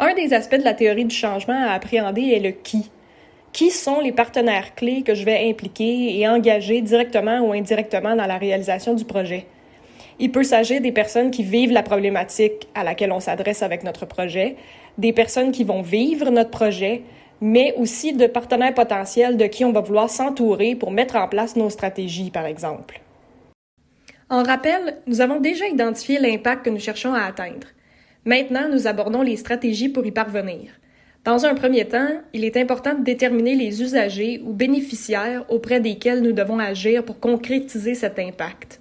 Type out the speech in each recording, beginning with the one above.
Un des aspects de la théorie du changement à appréhender est le qui. Qui sont les partenaires clés que je vais impliquer et engager directement ou indirectement dans la réalisation du projet? Il peut s'agir des personnes qui vivent la problématique à laquelle on s'adresse avec notre projet, des personnes qui vont vivre notre projet, mais aussi de partenaires potentiels de qui on va vouloir s'entourer pour mettre en place nos stratégies, par exemple. En rappel, nous avons déjà identifié l'impact que nous cherchons à atteindre. Maintenant, nous abordons les stratégies pour y parvenir. Dans un premier temps, il est important de déterminer les usagers ou bénéficiaires auprès desquels nous devons agir pour concrétiser cet impact.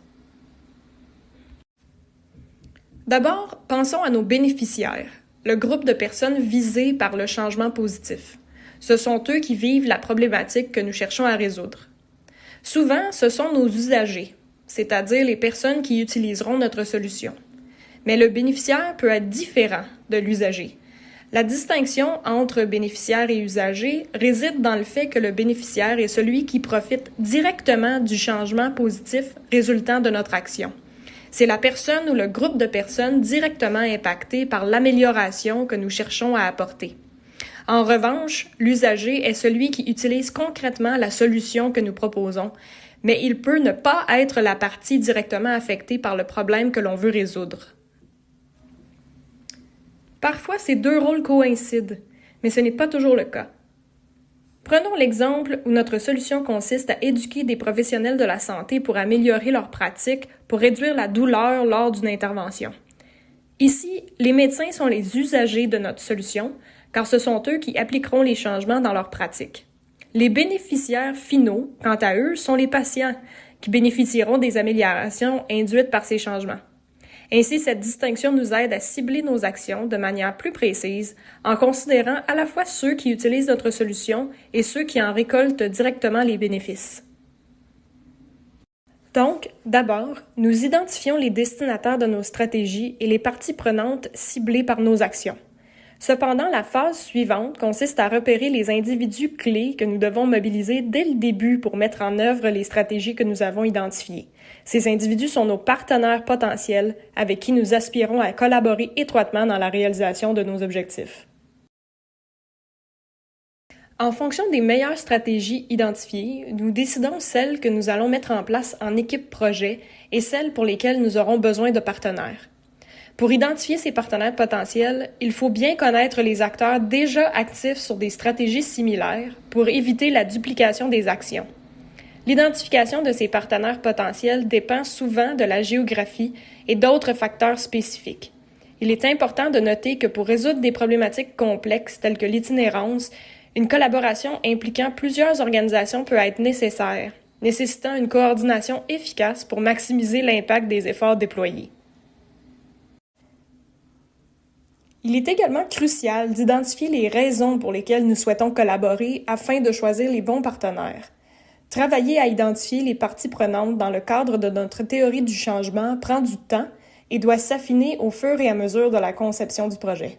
D'abord, pensons à nos bénéficiaires, le groupe de personnes visées par le changement positif. Ce sont eux qui vivent la problématique que nous cherchons à résoudre. Souvent, ce sont nos usagers, c'est-à-dire les personnes qui utiliseront notre solution. Mais le bénéficiaire peut être différent de l'usager. La distinction entre bénéficiaire et usager réside dans le fait que le bénéficiaire est celui qui profite directement du changement positif résultant de notre action. C'est la personne ou le groupe de personnes directement impactées par l'amélioration que nous cherchons à apporter. En revanche, l'usager est celui qui utilise concrètement la solution que nous proposons, mais il peut ne pas être la partie directement affectée par le problème que l'on veut résoudre. Parfois, ces deux rôles coïncident, mais ce n'est pas toujours le cas. Prenons l'exemple où notre solution consiste à éduquer des professionnels de la santé pour améliorer leurs pratiques, pour réduire la douleur lors d'une intervention. Ici, les médecins sont les usagers de notre solution, car ce sont eux qui appliqueront les changements dans leurs pratiques. Les bénéficiaires finaux, quant à eux, sont les patients, qui bénéficieront des améliorations induites par ces changements. Ainsi, cette distinction nous aide à cibler nos actions de manière plus précise en considérant à la fois ceux qui utilisent notre solution et ceux qui en récoltent directement les bénéfices. Donc, d'abord, nous identifions les destinataires de nos stratégies et les parties prenantes ciblées par nos actions. Cependant, la phase suivante consiste à repérer les individus clés que nous devons mobiliser dès le début pour mettre en œuvre les stratégies que nous avons identifiées. Ces individus sont nos partenaires potentiels avec qui nous aspirons à collaborer étroitement dans la réalisation de nos objectifs. En fonction des meilleures stratégies identifiées, nous décidons celles que nous allons mettre en place en équipe projet et celles pour lesquelles nous aurons besoin de partenaires. Pour identifier ces partenaires potentiels, il faut bien connaître les acteurs déjà actifs sur des stratégies similaires pour éviter la duplication des actions. L'identification de ces partenaires potentiels dépend souvent de la géographie et d'autres facteurs spécifiques. Il est important de noter que pour résoudre des problématiques complexes telles que l'itinérance, une collaboration impliquant plusieurs organisations peut être nécessaire, nécessitant une coordination efficace pour maximiser l'impact des efforts déployés. Il est également crucial d'identifier les raisons pour lesquelles nous souhaitons collaborer afin de choisir les bons partenaires. Travailler à identifier les parties prenantes dans le cadre de notre théorie du changement prend du temps et doit s'affiner au fur et à mesure de la conception du projet.